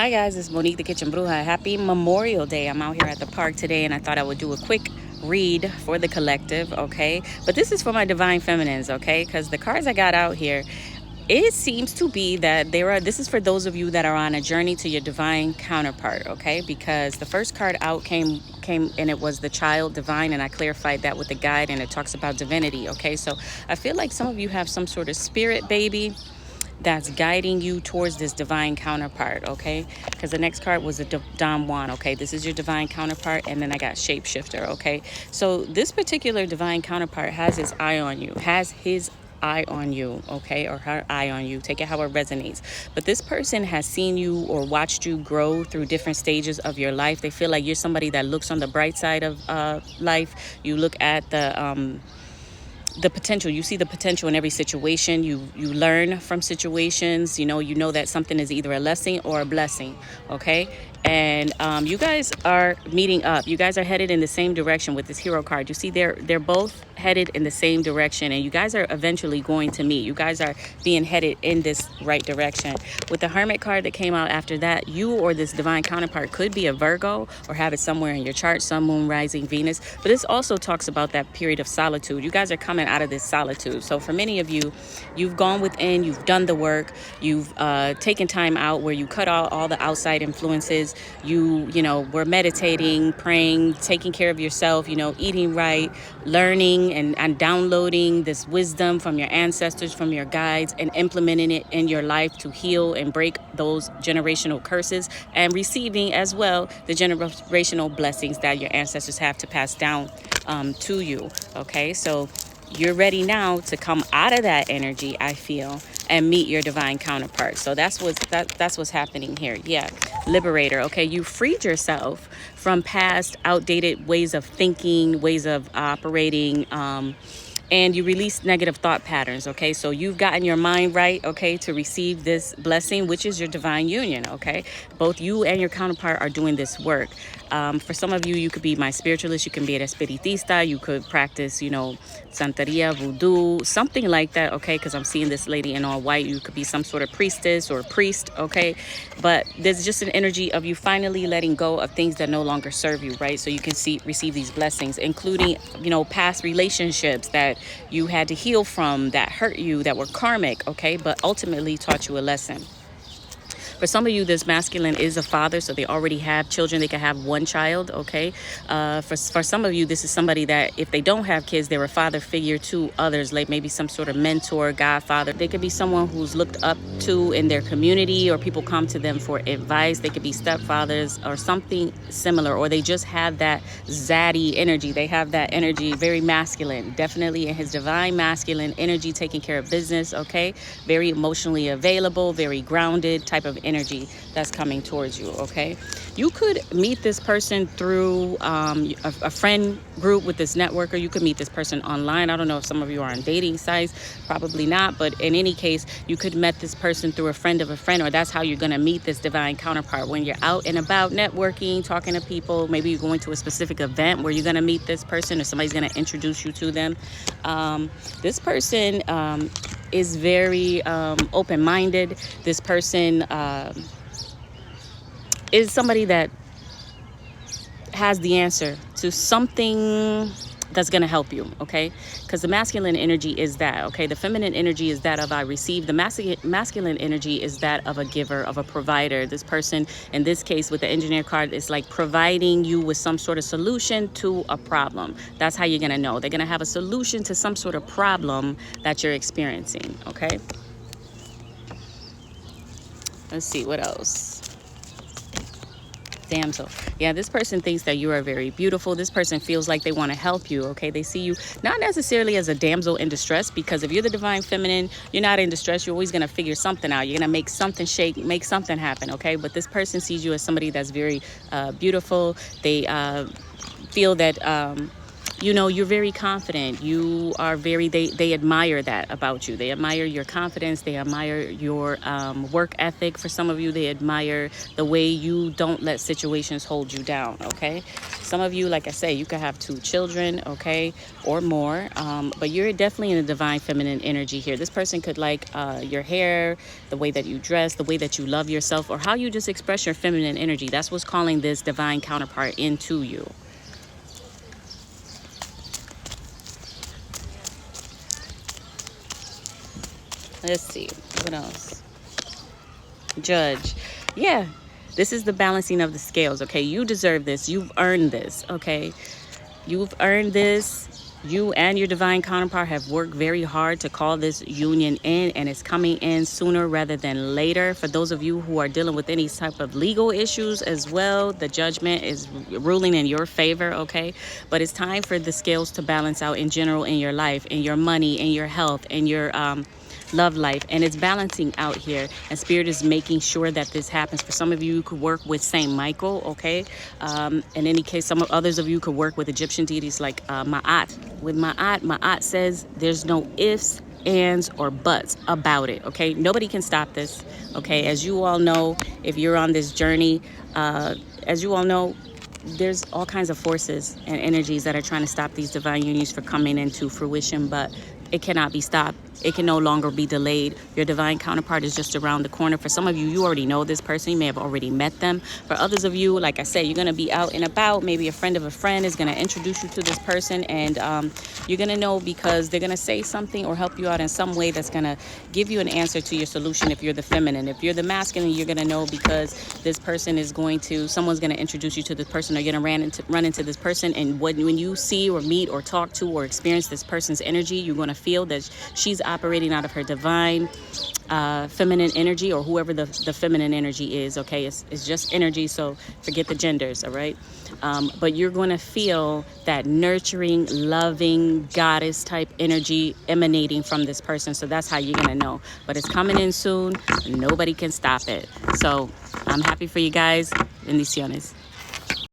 Hi guys, it's Monique the Kitchen Bruja. Happy Memorial Day. I'm out here at the park today and I thought I would do a quick read for the collective, okay? But this is for my divine feminines, okay? Because the cards I got out here, it seems to be that this is for those of you that are on a journey to your divine counterpart, okay? Because the first card out came and it was the child divine, and I clarified that with the guide, and it talks about divinity, okay? So I feel like some of you have some sort of spirit baby that's guiding you towards this divine counterpart, okay? Because the next card was a Don Juan, okay? This is your divine counterpart, and then I got shapeshifter, okay? So this particular divine counterpart has his eye on you, okay, or her eye on you. Take it how it resonates. But this person has seen you or watched you grow through different stages of your life. They feel like you're somebody that looks on the bright side of life. You look at the potential. You see the potential in every situation. You learn from situations. You know that something is either a lesson or a blessing, okay? And you guys are meeting up. You guys are headed in the same direction with this hero card. You see they're both headed in the same direction, and you guys are eventually going to meet. You guys are being headed in this right direction. With the hermit card that came out after that, you or this divine counterpart could be a Virgo or have it somewhere in your chart, sun, moon, rising, Venus. But this also talks about that period of solitude. You guys are coming out of this solitude. So for many of you, you've gone within, you've done the work, you've taken time out where you cut out all the outside influences. You were meditating, praying, taking care of yourself, eating right, learning and downloading this wisdom from your ancestors, from your guides, and implementing it in your life to heal and break those generational curses, and receiving as well the generational blessings that your ancestors have to pass down to you. Okay, so you're ready now to come out of that energy, I feel, and meet your divine counterpart. So that's what's happening here. Yeah, liberator. Okay, you freed yourself from past outdated ways of thinking, ways of operating, and you release negative thought patterns, okay? So you've gotten your mind right, okay, to receive this blessing, which is your divine union, okay? Both you and your counterpart are doing this work. For some of you, you could be my spiritualist, you can be an espiritista, you could practice, Santeria, voodoo, something like that, okay? Because I'm seeing this lady in all white. You could be some sort of priestess or priest, okay? But there's just an energy of you finally letting go of things that no longer serve you, right? So you can receive these blessings, including, past relationships that you had to heal from, that hurt you, that were karmic, okay? But ultimately taught you a lesson. For some of you, this masculine is a father, so they already have children. They can have one child, okay? For some of you, this is somebody that if they don't have kids, they're a father figure to others, like maybe some sort of mentor, godfather. They could be someone who's looked up to in their community, or people come to them for advice. They could be stepfathers or something similar, or they just have that zaddy energy. They have that energy, very masculine, definitely in his divine masculine energy, taking care of business, okay? Very emotionally available, very grounded type of energy that's coming towards you, okay? You could meet this person through a friend group with this networker. You could meet this person online. I don't know if some of you are on dating sites, probably not, but in any case, you could met this person through a friend of a friend, or that's how you're going to meet this divine counterpart. When you're out and about networking, talking to people, maybe you're going to a specific event where you're going to meet this person, or somebody's going to introduce you to them. This person is very open-minded. This person is somebody that has the answer to something that's going to help you, okay? Because the masculine energy is that, okay? The feminine energy is that of I receive. The masculine energy is that of a giver, of a provider. This person, in this case with the engineer card, is like providing you with some sort of solution to a problem. That's how you're going to know. They're going to have a solution to some sort of problem that you're experiencing, okay? Let's see, what else? Damsel. Yeah, this person thinks that you are very beautiful. This person feels like they want to help you, okay? They see you not necessarily as a damsel in distress, because if you're the divine feminine, you're not in distress. You're always going to figure something out. You're going to make something shake, make something happen, okay? But this person sees you as somebody that's very beautiful. They feel that you know, you're very confident. You are very, they admire that about you. They admire your confidence. They admire your work ethic. For some of you, they admire the way you don't let situations hold you down, okay? Some of you, like I say, you could have 2 children, okay, or more, but you're definitely in a divine feminine energy here. This person could like your hair, the way that you dress, the way that you love yourself, or how you just express your feminine energy. That's what's calling this divine counterpart into you. Let's see, what else? Judge. Yeah, this is the balancing of the scales, okay? You deserve this. You've earned this, okay? You've earned this. You and your divine counterpart have worked very hard to call this union in, and it's coming in sooner rather than later. For those of you who are dealing with any type of legal issues as well, the judgment is ruling in your favor, okay? But it's time for the scales to balance out in general in your life, in your money, in your health, in your love life, and it's balancing out here, and spirit is making sure that this happens. For some of you, you could work with Saint Michael, okay? In any case, some of others of you could work with Egyptian deities like Ma'at. With Ma'at says there's no ifs, ands, or buts about it, okay? Nobody can stop this, okay? As you all know, if you're on this journey, as you all know, there's all kinds of forces and energies that are trying to stop these divine unions from coming into fruition, but it cannot be stopped. It can no longer be delayed. Your divine counterpart is just around the corner. For some of you, you already know this person. You may have already met them. For others of you, like I said, you're going to be out and about. Maybe a friend of a friend is going to introduce you to this person, and you're going to know because they're going to say something or help you out in some way that's going to give you an answer to your solution if you're the feminine. If you're the masculine, you're going to know because this person is going to, someone's going to introduce you to this person, or you're going to run into this person, and when you see or meet or talk to or experience this person's energy, you're going to feel that she's operating out of her divine feminine energy, or whoever the feminine energy is, okay? It's just energy, so forget the genders, all right? But you're going to feel that nurturing, loving, goddess type energy emanating from this person. So that's how you're going to know. But it's coming in soon. Nobody can stop it. So I'm happy for you guys. Bendiciones.